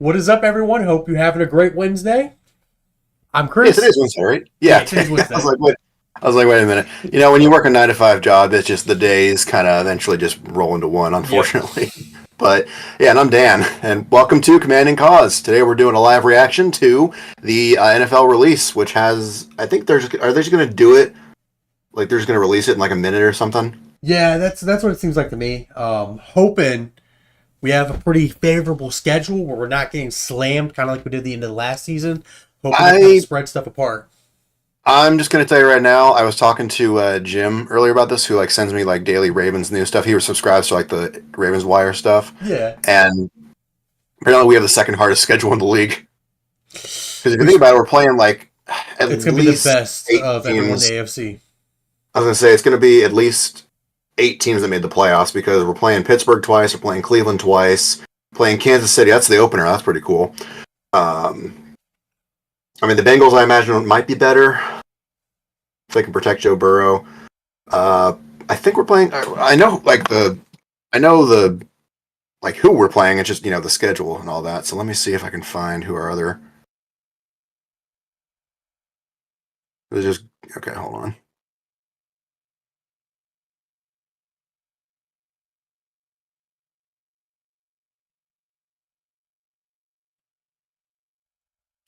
What is up, everyone? Hope you're having a great Wednesday. I'm Yeah, Chris. today's Wednesday, right? Yeah, Yeah. today's I was Wednesday. like, wait. I was like, wait a minute. When you work a 9 to 5 job, it's just the days kind of eventually just roll into one, Yep. unfortunately. But yeah, and I'm Dan, and welcome to Command and Cause. Today we're doing a live reaction to the NFL release, which has, I think are they just going to do it like they're just going to release it in like a minute or something? Yeah, that's what it seems like to me. Hoping we have a pretty favorable schedule where we're not getting slammed, kind of like we did the end of the last season. Hoping to kind of I spread stuff apart. I'm just gonna tell you right now. I was talking to Jim earlier about this, who like sends me like daily Ravens news stuff. He was subscribed to like the Ravens Wire stuff, Yeah, and apparently we have the second hardest schedule in the league. Because if you we think about it, we're playing like at it's gonna be the least best eight of everyone in the teams. AFC. I was gonna say it's gonna be at least 8 teams that made the playoffs because we're playing Pittsburgh twice, we're playing Cleveland twice, playing Kansas City. That's the opener. That's pretty cool. Um, I mean, the Bengals, I imagine, might be better if they can protect Joe Burrow. Uh, I think we're playing. I know, I know the like who we're playing. It's just the schedule and all that. So let me see if I can find who our other. It's just okay. Hold on.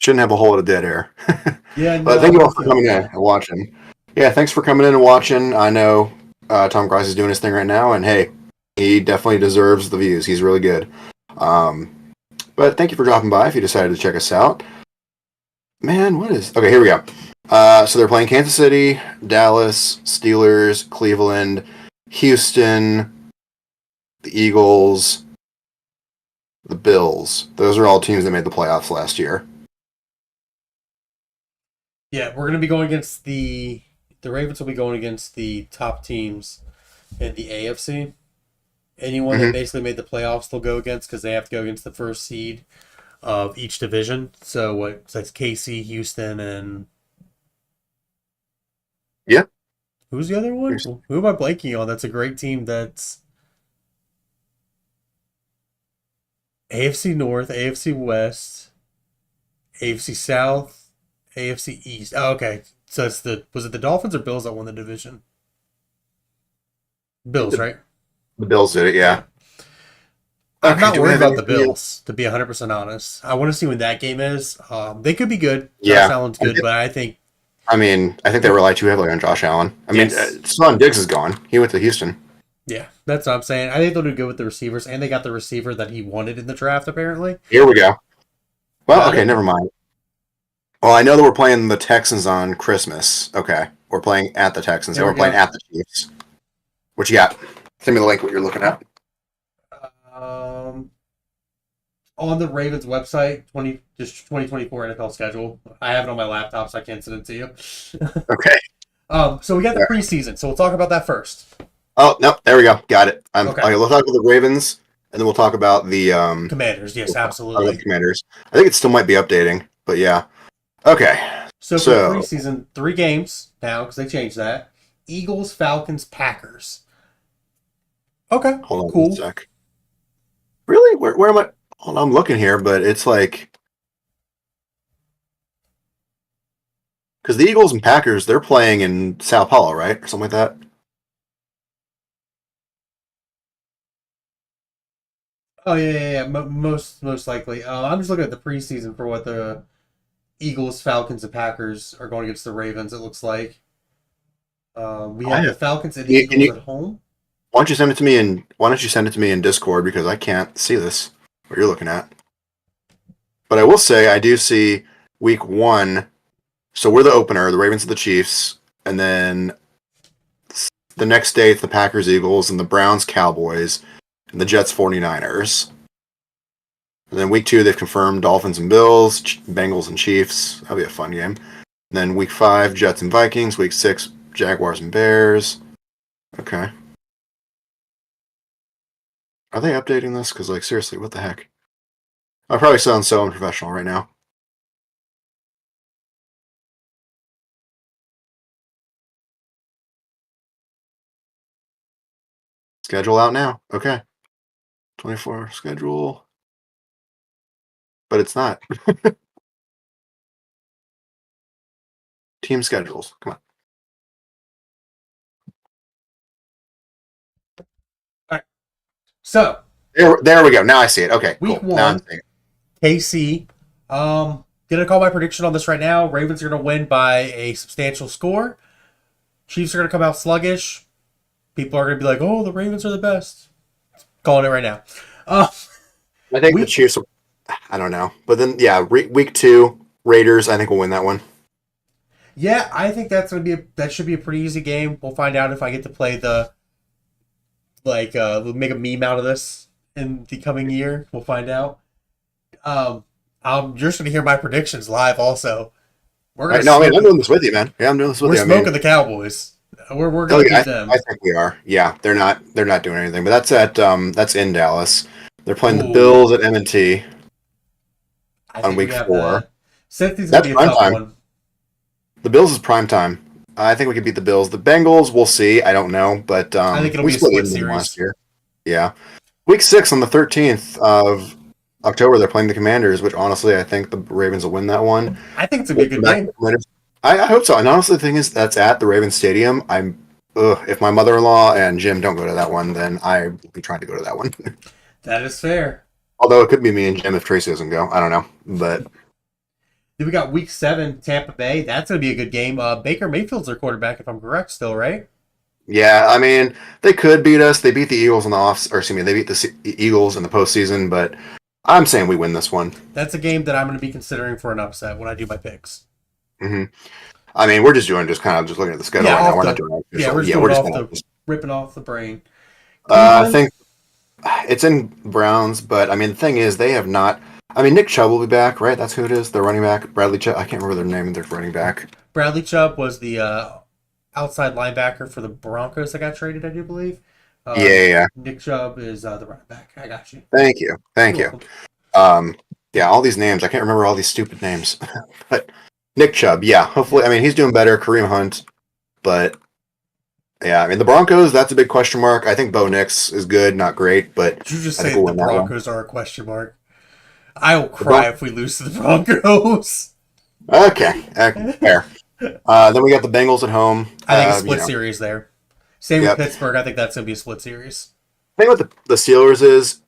Shouldn't have a whole lot of dead air. Yeah, But no, thank I'm you all with for you on coming in that. and watching. Yeah, thanks for coming in and watching. I know Tom Grice is doing his thing right now, and hey, he definitely deserves the views. He's really good. Um, but thank you for dropping by if you decided to check us out. Man, what is. Okay, here we go. So they're playing Kansas City, Dallas, Steelers, Cleveland, Houston, the Eagles, the Bills. Those are all teams that made the playoffs last year. Yeah, we're gonna be going against the Ravens will be going against the top teams in the AFC. Anyone that Hmm. basically made the playoffs, they'll go against because they have to go against the first seed of each division. So what? So that's KC, Houston, and Yeah. who's the other one? Who am I blanking on? That's a great team. That's AFC North, AFC West, AFC South, AFC East. Oh, okay. So it's the was it the Dolphins or Bills that won the division? Bills, The, right? the Bills did it, Yeah. yeah. I'm Okay, not do we worried have about the anything else? Bills, to be 100% honest. I want to see when that game is. They could be good. Josh Yeah. Allen's good, but I think, I mean, I think they rely too heavily on Josh Allen. I mean, yes. Stephon Diggs is gone. He went to Houston. Yeah, that's what I'm saying. I think they'll do good with the receivers, and they got the receiver that he wanted in the draft, apparently. Here we go. Well, Got okay, it? never mind. Well, I know that we're playing the Texans on Christmas. Okay. We're playing at the Texans There and we we're playing go. at the Chiefs. What you got? Send me the link what you're looking at. Um, on the Ravens website, 2024 NFL schedule. I have it on my laptop, so I can't send it to you. Okay. So we got the There. preseason, so we'll talk about that first. Oh, no, there we go. Got it. Okay. Okay, we'll talk about the Ravens and then we'll talk about Commanders, yes, we'll talk about the absolutely. Commanders. I think it still might be updating, but yeah. Okay. So for the So, preseason, 3 games now because they changed that. Eagles, Falcons, Packers. Okay, hold on one cool. sec. Really? Where am I? Hold on, I'm looking here, but it's like because the Eagles and Packers, they're playing in Sao Paulo, right, or something like that. Oh yeah. Most likely. I'm just looking at the preseason for what the Eagles, Falcons, and Packers are going against the Ravens. It looks like we I have the have. Falcons and the Can Eagles you? at home. Why don't you send it to me in? Why don't you send it to me in Discord because I can't see this what you're looking at. But I will say I do see week one. So we're the opener. The Ravens are the Chiefs, and then the next day it's the Packers, Eagles, and the Browns, Cowboys, and the Jets, 49ers. And then week two they've confirmed Dolphins and Bills, Bengals and Chiefs. That'll be a fun game. And then week five Jets and Vikings. Week six Jaguars and Bears. Okay. Are they updating this? Because like seriously, what the heck? I probably sound so unprofessional right now. Schedule out now. Okay. 24 schedule. but it's not. Team schedules. Come on. All right. So There we go. Now I see it. Okay, week cool. Now I'm one, seeing it. KC. Gonna call my prediction on this right now. Ravens are gonna win by a substantial score. Chiefs are gonna come out sluggish. People are gonna be like, "Oh, the Ravens are the best." Calling it right now. Uh, I think the week Chiefs. I don't know, but then yeah, week 2 Raiders. I think we'll win that one. Yeah, I think that should be a pretty easy game. We'll find out if I get to play make a meme out of this in the coming year. We'll find out. Um, I'm just gonna hear my predictions live. Also, we're gonna Right? No, I mean I'm smoke. doing this with you, man. Yeah, I'm doing this with We're you. I mean, smoking the Cowboys. We're oh gonna yeah, beat them. I think we are. Yeah, they're not doing anything, but that's in Dallas. They're playing the Ooh, Bills at M&T I on think we week have 4. that. Cincy's gonna That's be a prime tough time. one. The Bills is prime time. I think we can beat the Bills. The Bengals, we'll see. I don't know, but I think it'll we be a split split even them last series. year. Yeah, week 6 on the 13th of October, they're playing the Commanders, which honestly I think the Ravens will win that one. I think it's gonna be We'll a come good back to game. the Commanders. I hope so. And honestly, the thing is, that's at the Ravens Stadium. If my mother-in-law and Jim don't go to that one, then I will be trying to go to that one. That is fair. Although it could be me and Jim if Tracy doesn't go. I don't know, but Then we got week 7, Tampa Bay. That's gonna be a good game. Baker Mayfield's their quarterback, if I'm correct, still, right? yeah, I mean, they could beat us. They beat the Eagles in the they beat the Eagles in the postseason, but I'm saying we win this one. That's a game that I'm gonna be considering for an upset when I do my picks. hmm I mean, we're just kind of just looking at the schedule Yeah, right now. off We're not the doing it yeah, official. we're just Yeah, doing we're it just off gonna. the ripping off the brain. I Cleveland. think it's in Browns, but I mean, the thing is, they have not. I mean, Nick Chubb will be back, right? That's who it is. Their running back, Bradley Chubb. I can't remember their name. Their running back. Bradley Chubb was the outside linebacker for the Broncos that got traded, I do believe. Yeah, yeah, yeah. Nick Chubb is the running back. I got you. Thank you, thank You're you. welcome. Yeah, all these names. I can't remember all these stupid names, but Nick Chubb. Yeah, hopefully. I mean, he's doing better. Kareem Hunt, but yeah, I mean, the Broncos. That's a big question mark. I think Bo Nix is good, not great, but Did you just I think say we'll the win that one. Broncos are a question mark? I will The cry if we lose to the Broncos. Okay, fair. Then we got the Bengals at home. I think a split series there. Same with Yep. Pittsburgh. I think that's gonna be a split series. The thing with the Steelers is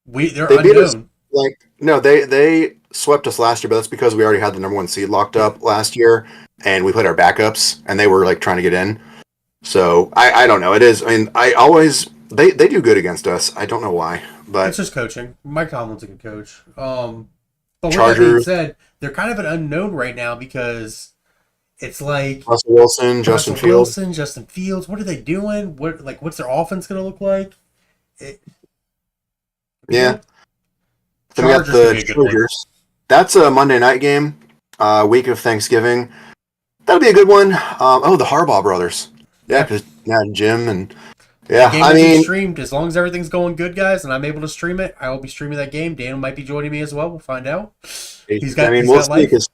They're they beat us. unknown. Like no, they swept us last year, but that's because we already had the number 1 seed locked up last year, and we played our backups, and they were like trying to get in. So I don't know. It is. I mean, I always they do good against us. I don't know why, but It's just coaching. Mike Tomlin's a good coach. But with that being Chargers, said, they're kind of an unknown right now because it's like Russell Wilson, Justin Russell Fields. Wilson, Justin Fields. What are they doing? What's their offense going to look like? It, Yeah. Then we got Chargers gonna the be a good one. Chargers. That's a Monday night game, week of Thanksgiving. That'll be a good one. The Harbaugh brothers. Yeah, because Jim and That game I will be mean, streamed as long as everything's going good, guys, and I'm able to stream it. I will be streaming that game. Dan might be joining me as well. We'll find out. He's got we'll see. life. 'Cause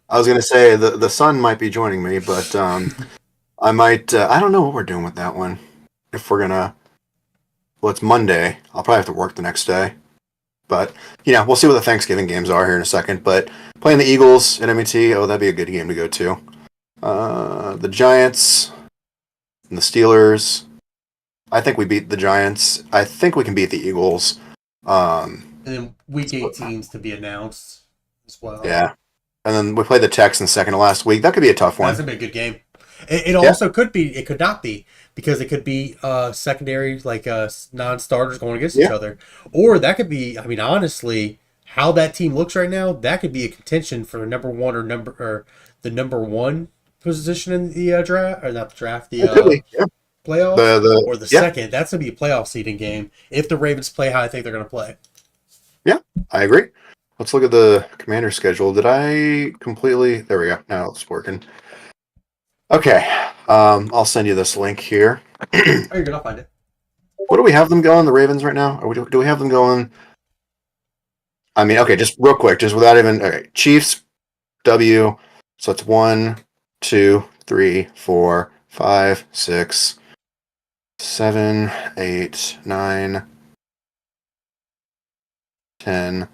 I was gonna say the son might be joining me, but I might. I don't know what we're doing with that one. If we're gonna, well, it's Monday. I'll probably have to work the next day. But we'll see what the Thanksgiving games are here in a second. But playing the Eagles at M&T, that'd be a good game to go to. The Giants and the Steelers. I think we beat the Giants. I think we can beat the Eagles. And then week 18's to be announced as well. Yeah. And then we played the Texans second to last week. That could be a tough one. That's gonna be a good game. It also could be. It could not be because it could be secondary non-starters going against each other, or that could be. I mean, honestly, how that team looks right now, that could be a contention for the number 1 or the number 1 position in the draft, or not the draft, the It could be. Yeah. playoffs, or the second. That's gonna be a playoff seeding game if the Ravens play how I think they're gonna play. Yeah, I agree. Let's look at the Commander schedule. Did I completely? There we go. Now it's working. Okay. I'll send you this link here. Oh, you're good. I'll find it. What do we have them going? The Ravens right now? Do we have them going? I mean, okay, just real quick, just without even. Okay, Chiefs, W. So it's 1, 2, 3, 4, 5, 6, 7, 8, 9, 10,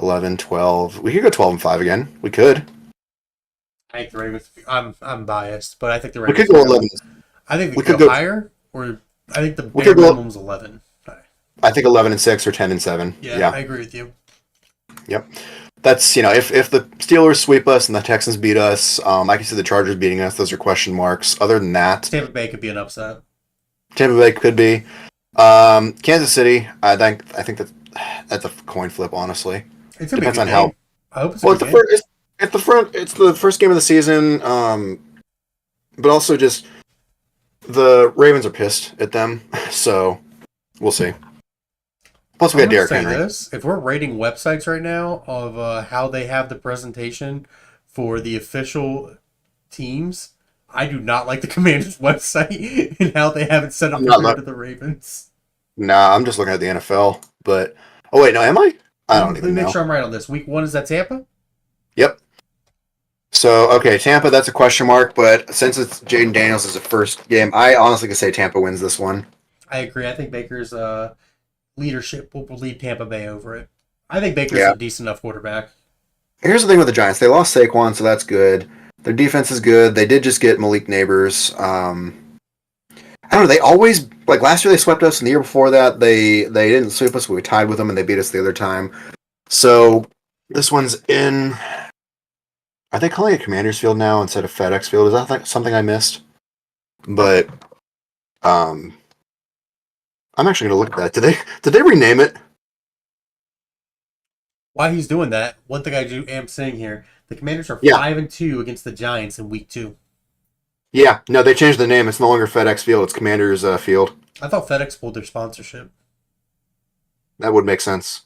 11, 12. We could go 12-5 again. We could. I think the Ravens. I'm biased, but I think the We could Ravens go could 11. go. I think they We could could go go. higher, or I think the We bare could go. minimum is 11. I think 11-6 or 10-7. Yeah, Yeah. I agree with you. Yep. That's if the Steelers sweep us and the Texans beat us, I can see the Chargers beating us. Those are question marks. Other than that, Tampa Bay could be an upset. Tampa Bay could be. Kansas City, I think that's a coin flip. Honestly, It's gonna be a depends good on how. game. I hope it's a Well, good game. it's the first game of the season. But also just the Ravens are pissed at them, so we'll see. Plus, we I'm got gonna Derrick say Henry. this: if we're rating websites right now of how they have the presentation for the official teams, I do not like the Commanders' website and how they have it set up I'm not compared to look. the Ravens. Nah, I'm just looking at the NFL. But oh wait, no, am I? I don't Let me even make know. sure I'm right on this. Week 1 is that Tampa? Yep. So okay, Tampa, that's a question mark. But since it's Jaden Daniels as a first game, I honestly could say Tampa wins this one. I agree. I think Baker's leadership will lead Tampa Bay over it. I think Baker's Yeah. a decent enough quarterback. Here's the thing with the Giants: they lost Saquon, so that's good. Their defense is good. They did just get Malik Neighbors. I don't know. They always like last year they swept us, and the year before that they didn't sweep us. But we tied with them, and they beat us the other time. So this one's in. Are they calling it Commanders Field now instead of FedEx Field? Is that something I missed? But um, I'm actually going to look at that. Did they rename it? While he's doing that, one thing am saying here: the Commanders are Yeah, 5-2 against the Giants in Week 2. yeah. No, they changed the name. It's no longer FedEx Field. It's Commanders Field. I thought FedEx pulled their sponsorship. That would make sense.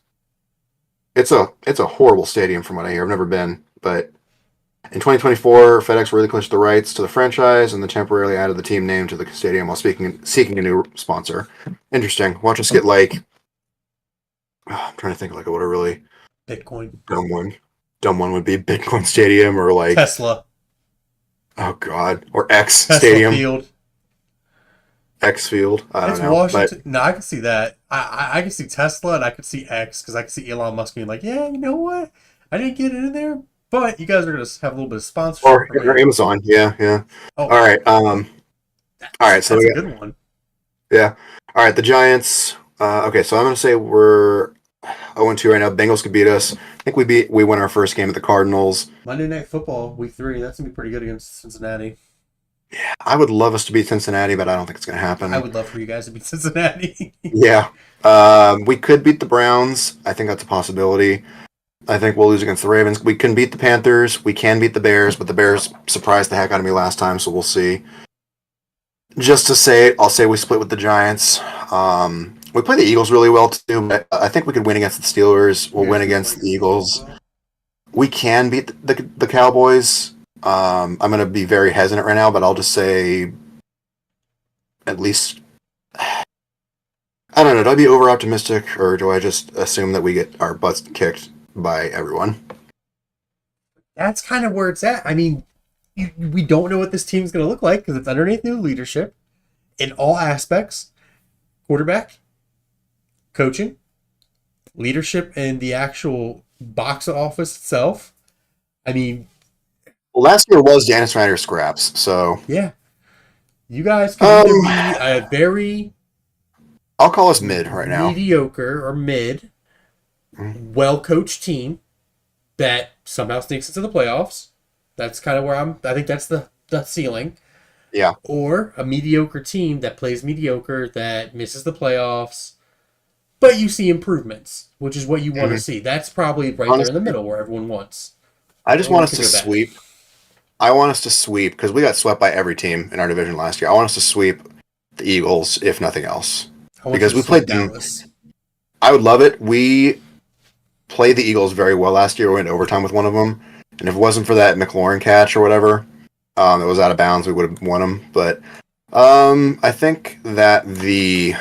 It's a horrible stadium from what I hear. I've never been, but in 2024, FedEx relinquished the rights to the franchise and then temporarily added the team name to the stadium while seeking a new sponsor. Interesting. Watch us get like. I'm trying to think like what a really Bitcoin, dumb one. Dumb one would be Bitcoin Stadium or like Tesla, oh god or X Tesla Stadium, Field. X Field. I It's don't know, but Washington. No, I can see that. I can see Tesla and I could see X because I can see Elon Musk being like, yeah, you know what? I didn't get it in there, but you guys are gonna have a little bit of sponsorship or, for or me. Amazon. Yeah, yeah. Oh, All right. All right. So that's we a got good one. yeah. All right. The Giants. Okay. So I'm gonna say we're 0-2 right now. Bengals could beat us. I think we win our first game at the Cardinals. Monday Night Football, Week 3. That's gonna be pretty good against Cincinnati. I would love us to beat Cincinnati, but I don't think it's gonna I happen. would love for you guys to beat Cincinnati. Yeah. We could beat the Browns. I think that's a possibility. I think we'll lose against the Ravens. We can beat the Panthers. We can beat the Bears, but the Bears surprised the heck out of me last time, so we'll see. Just to say it, I'll say we split with the Giants. We play the Eagles really well too, but I think we could win against the Steelers. We'll You guys win can against play the the Eagles Eagles. well. We can beat the Cowboys. I'm going to be very hesitant right now, but I'll just say at least. I don't know. Do I be over optimistic, or do I just assume that we get our butts kicked by everyone? That's kind of where it's at. I mean, we don't know what this team's going to look like because it's underneath new leadership in all aspects: quarterback, coaching, leadership in the actual box office itself. I mean, Well, last year was Janice Snyder scraps, so yeah, you guys can either um, be a very I'll call us mid right now. mediocre or mid, Mhm. well coached team that somehow sneaks into the playoffs. That's kind of where I think that's the ceiling. Yeah, Or a mediocre team that plays mediocre that misses the playoffs, but you see improvements, which is what you want to mhm. see. That's probably right there in the Honestly, middle where everyone wants. I No just one want wants us to to go bad. sweep. I want us to sweep because we got swept by every team in our division last year. I want us to sweep the Eagles, if nothing else, I want you because to we sweep played them. Dallas. I would love it. We played the Eagles very well last year. We went to overtime with one of them, and if it wasn't for that McLaurin catch or whatever, it was out of bounds. We would have won them. But I think that the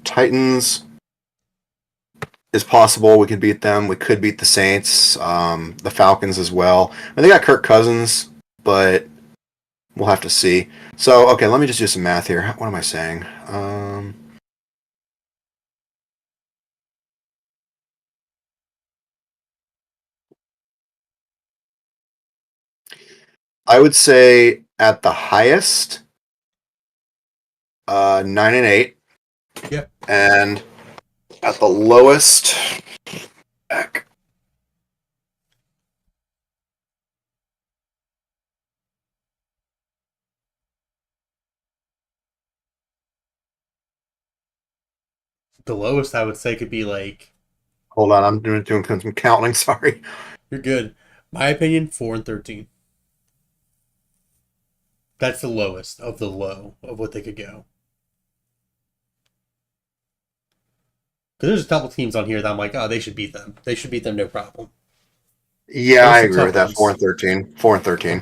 Titans is possible. We could beat them. We could beat the Saints, the Falcons as well. And they got Kirk Cousins, but we'll have to see. So, okay, let me just do some math here. What am I saying? I would say at the highest, 9-8. Yeah. And at the lowest, heck, The lowest I would say could be like, hold on, I'm doing some counting. Sorry. you're good. My opinion, 4-13. That's the lowest of the low of what they could go. Because there's a couple teams on here that I'm like, oh, they should beat them. They should beat them, no problem. Yeah, There's I some agree tough with that. ones. 4-13. 4-13.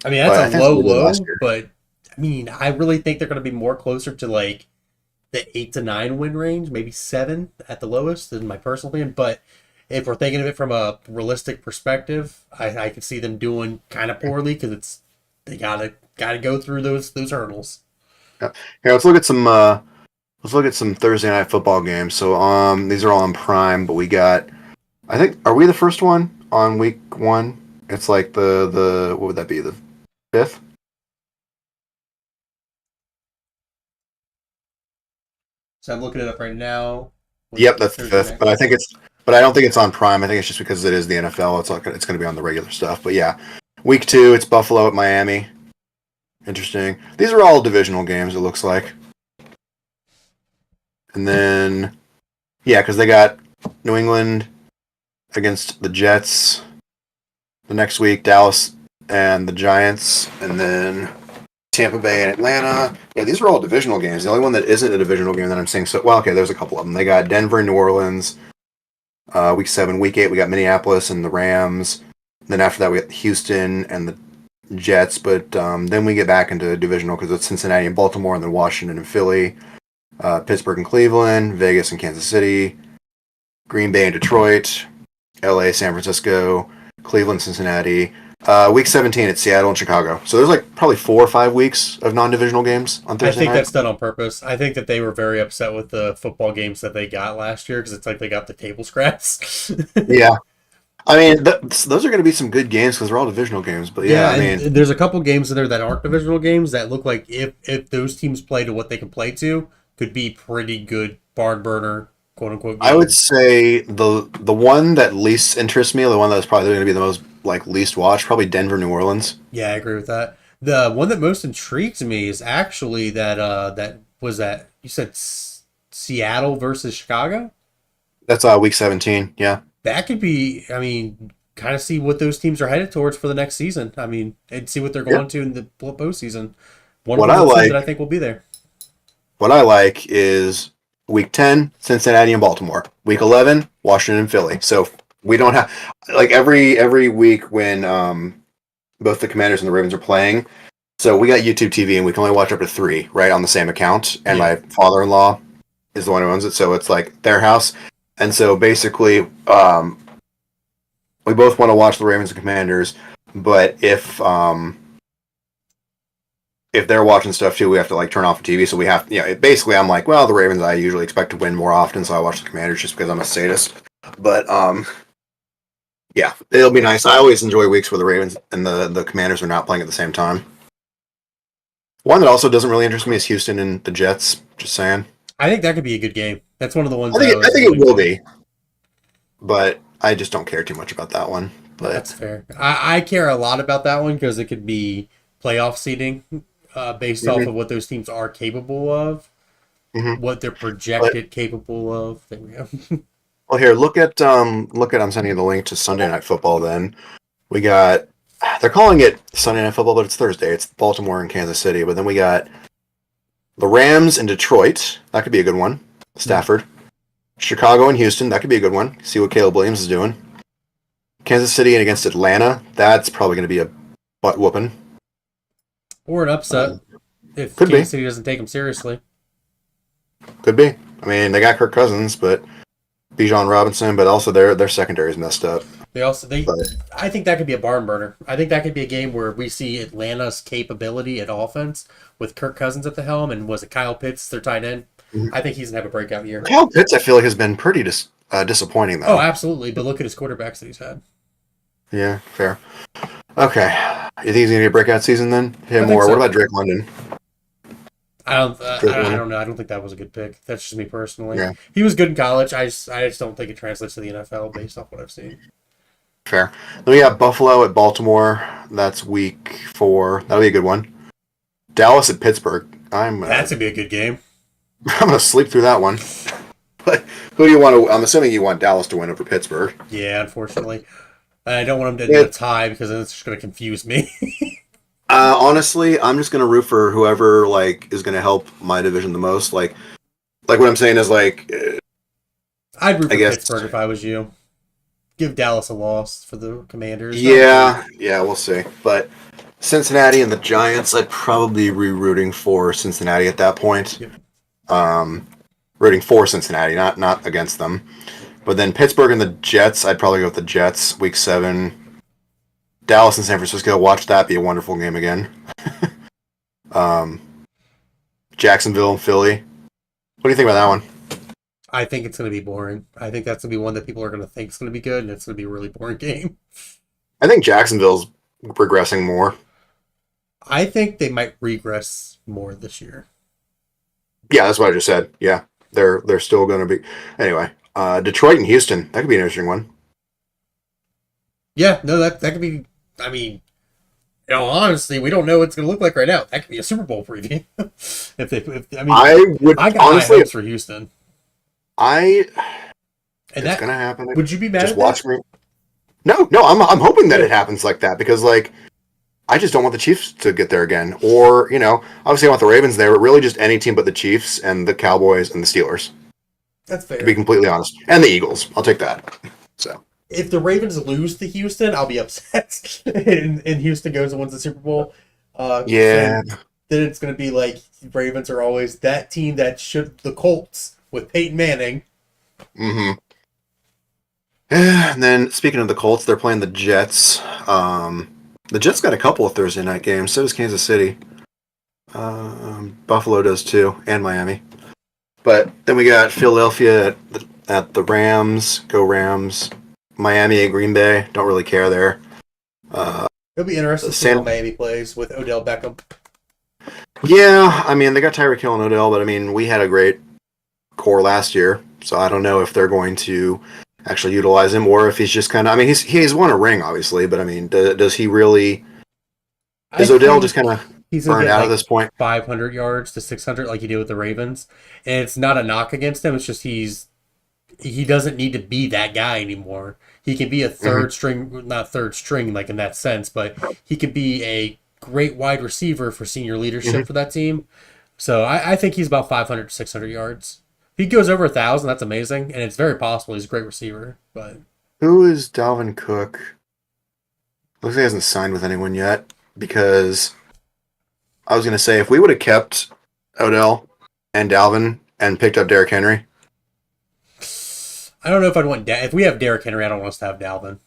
I mean, But I that's a think it's low, what we did last low, year. but I mean, I really think they're going to be more closer to like the 8 to 9 win range, maybe 7 at the lowest, in my personal opinion. But if we're thinking of it from a realistic perspective, I could see them doing kind of poorly because they gotta go through those hurdles. Yeah. Here, let's look at some Thursday night football games. So these are all on Prime, but we got, I think, are we the first one on week 1? It's like the what would that be? The 5th? So I'm looking it up right now. Yep, that's the Thursday 5th. night. But I don't think it's on Prime. I think it's just because it is the NFL. It's going to be on the regular stuff. But yeah, week 2, it's Buffalo at Miami. Interesting. These are all divisional games. It looks like. And then, yeah, because they got New England against the Jets the next week, Dallas and the Giants, and then Tampa Bay and Atlanta. Yeah, these are all divisional games. The only one that isn't a divisional game that I'm seeing, okay, there's a couple of them. They got Denver and New Orleans, week 7. Week 8, we got Minneapolis and the Rams. Then after that, we got Houston and the Jets, but then we get back into divisional because it's Cincinnati and Baltimore, and then Washington and Philly, Pittsburgh and Cleveland, Vegas and Kansas City, Green Bay and Detroit, LA, San Francisco, Cleveland, Cincinnati. Week 17, it's Seattle and Chicago. So there's like probably 4 or 5 weeks of non-divisional games on I Thursday think night. that's done on purpose. I think that they were very upset with the football games that they got last year because it's like they got the table scraps. Yeah. I mean, those are going to be some good games because they're all divisional games. But yeah, I mean, and there's a couple games in there that aren't divisional games that look like if those teams play to what they can play to, could be pretty good barn burner, quote unquote. I would games. say the one that least interests me, the one that's probably going to be the most like least watched, probably Denver, New Orleans. Yeah, I agree with that. The one that most intrigues me is actually that was that you said Seattle versus Chicago. That's week 17. Yeah. That could be. I mean, kind of see what those teams are headed towards for the next season. I mean, and see what they're Yeah. going to in the postseason. One What of I the teams like, that I think will be there. what I like is week 10, Cincinnati and Baltimore. Week 11, Washington and Philly. So we don't have like every week when both the Commanders and the Ravens are playing. So we got YouTube TV and we can only watch up to 3, right, on the same account. And Yeah. my father-in-law is the one who owns it, so it's like their house. And so basically, we both want to watch the Ravens and Commanders, but if they're watching stuff too, we have to like turn off the TV. So we have, basically, I'm like, well, the Ravens I usually expect to win more often, so I watch the Commanders just because I'm a sadist. But yeah, it'll be nice. I always enjoy weeks where the Ravens and the Commanders are not playing at the same time. One that also doesn't really interest me is Houston and the Jets. Just saying. I think that could be a good game. That's one of the ones. I think it will be, but I just don't care too much about that one. But That's fair. I care a lot about that one because it could be playoff seeding based off of what those teams are capable of, what they're projected capable of. There we go. Well, here, look at I'm sending you the link to Sunday Night Football. Then we got, they're calling it Sunday Night Football, but it's Thursday. It's Baltimore and Kansas City. But then we got the Rams and Detroit. That could be a good one. Stafford, Chicago and Houston. That could be a good one. See what Caleb Williams is doing. Kansas City and against Atlanta. That's probably going to be a butt whooping. Or an upset if Could Kansas be. City doesn't take them seriously. Could be. I mean, they got Kirk Cousins, but Bijan Robinson, but also their secondary is messed up. I think that could be a barn burner. I think that could be a game where we see Atlanta's capability at offense with Kirk Cousins at the helm, and was it Kyle Pitts, their tight end? Mhm. I think he's gonna have a breakout year. Kyle Pitts, I feel like, has been pretty disappointing, though. Oh, absolutely. But look at his quarterbacks that he's had. Yeah, fair. Okay. You think he's gonna get a breakout season then? I Him think or so. what about Drake London? Drake I London? don't know. I don't think that was a good pick. That's just me personally. Yeah, He was good in college. I just don't think it translates to the NFL based off what I've seen. fair. Then we got Buffalo at Baltimore. That's week 4. That'll be a good one. Dallas at Pittsburgh. That's gonna be a good game. I'm gonna sleep through that one. But who do you want to? I'm assuming you want Dallas to win over Pittsburgh. Yeah, unfortunately, I don't want him to end Yeah. in a tie because then it's just gonna confuse me. Honestly, I'm just gonna root for whoever like is gonna help my division the most. Like what I'm saying is like, I'd root I for guess. Pittsburgh if I was you. Give Dallas a loss for the Commanders. Yeah, we'll see. But Cincinnati and the Giants, I'd probably be rooting for Cincinnati at that point. Yep. Rooting for Cincinnati, not against them. But then Pittsburgh and the Jets, I'd probably go with the Jets. Week 7. Dallas and San Francisco, watch that be a wonderful game again. Jacksonville and Philly. What do you think about that one? I think it's going to be boring. I think that's going to be one that people are going to think is going to be good, and it's going to be a really boring game. I think Jacksonville's progressing more. I think they might regress more this year. Yeah, that's what I just said. Yeah, they're still going to be. Anyway, Detroit and Houston. That could be an interesting one. Yeah, no, that could be. I mean, honestly, we don't know what it's going to look like right now. That could be a Super Bowl preview. I would I got honestly. high hopes for Houston. It's And gonna happen. Would you be mad Just at watch that? me. No, I'm hoping that it happens like that because like I just don't want the Chiefs to get there again. Or obviously I want the Ravens there, but really just any team but the Chiefs and the Cowboys and the Steelers. That's fair. To be completely honest, and the Eagles. I'll take that. So If the Ravens lose to Houston, I'll be upset. and Houston goes and wins the Super Bowl. yeah, Then it's going to be like Ravens are always that team that should the Colts with Peyton Manning. mm-hmm. And then speaking of the Colts, they're playing the Jets. The Jets got a couple of Thursday night games. So does Kansas City. Buffalo does too, and Miami. But then we got Philadelphia at the Rams. Go Rams. Miami at Green Bay. Don't really care there. It'll be interesting to see how Miami plays with Odell Beckham. Yeah, I mean, they got Tyreek Hill and Odell, but I mean, we had a great core last year, so I don't know if they're going to actually utilize him or if he's just kind of. I mean, he's won a ring, obviously, but I mean, does he really? Is Odell just kind of burned out at this point? 500 yards to 600, like he did with the Ravens, and it's not a knock against him. It's just he doesn't need to be that guy anymore. He can be a third string, not third string, like in that sense, but he could be a great wide receiver for senior leadership for that team. So I think he's about 500 to 600 yards. If he goes over 1,000, that's amazing, and it's very possible he's a great receiver. But who is Dalvin Cook? Looks like he hasn't signed with anyone yet because I was going to say if we would have kept Odell and Dalvin and picked up Derrick Henry. I don't know if I'd want if we have Derrick Henry, I don't want us to have Dalvin.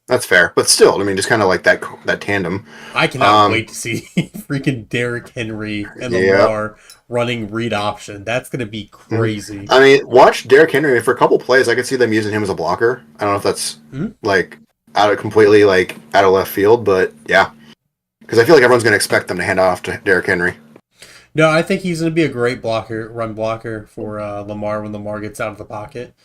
That's fair, but still, I mean, just kind of like that tandem. I cannot wait to see freaking Derrick Henry and Lamar running read option. That's going to be crazy. I mean, watch Derrick Henry for a couple plays. I could see them using him as a blocker. I don't know if that's like completely out of left field, but yeah, because I feel like everyone's going to expect them to hand off to Derrick Henry. No, I think he's going to be a great run blocker for Lamar when Lamar gets out of the pocket.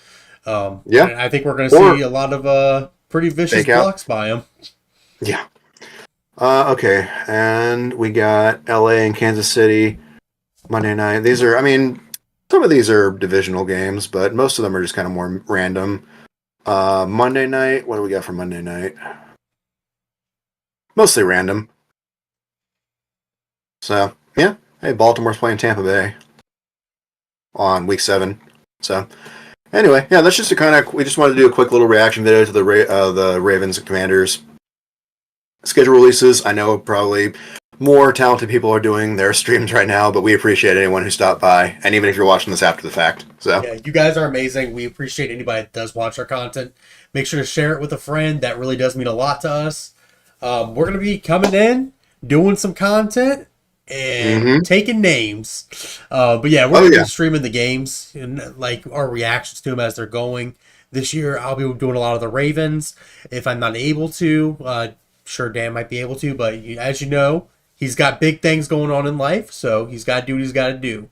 And I think we're going to see a lot of pretty vicious blocks by him. Yeah. Okay, and we got LA and Kansas City Monday night. These are, I mean, some of these are divisional games, but most of them are just kind of more random. Monday night, what do we got for Monday night? Mostly random. So, yeah. Hey, Baltimore's playing Tampa Bay on week 7. So, anyway, yeah, that's just we just wanted to do a quick little reaction video to the Ravens and Commanders schedule releases. I know probably more talented people are doing their streams right now, but we appreciate anyone who stopped by, and even if you're watching this after the fact. So yeah, you guys are amazing. We appreciate anybody that does watch our content. Make sure to share it with a friend. That really does mean a lot to us. We're going to be coming in, doing some content, and taking names. But yeah, we're going to be streaming the games and like our reactions to them as they're going. This year, I'll be doing a lot of the Ravens. If I'm not able to, sure Dan might be able to, but as you know, he's got big things going on in life, so he's got to do what he's got to do.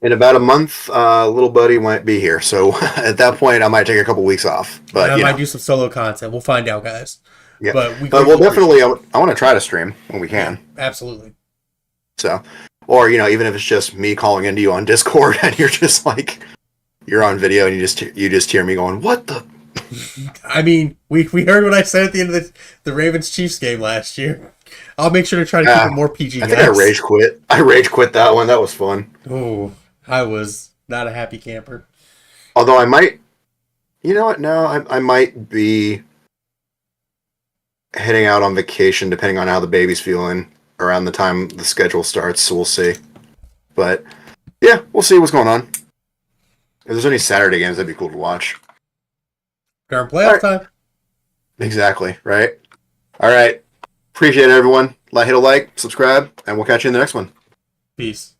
In about a month, little buddy might be here. So at that point, I might take a couple weeks off. But And I might do some solo content. We'll find out, guys. yeah. But we'll definitely. I want to try to stream when we can. Yeah, absolutely. So, or even if it's just me calling into you on Discord and you're just like, you're on video and you just hear me going, "What the." I mean, we heard what I said at the end of the Ravens Chiefs game last year. I'll make sure to try to keep it more PG. I think I rage quit. I rage quit that one. That was fun. Oh, I was not a happy camper. Although I might, you know what? No, I might be heading out on vacation depending on how the baby's feeling around the time the schedule starts. So we'll see. But yeah, we'll see what's going on. If there's any Saturday games, that'd be cool to watch. During playoff time. Exactly, right? All right. Appreciate it, everyone. Hit a like, subscribe, and we'll catch you in the next one. Peace.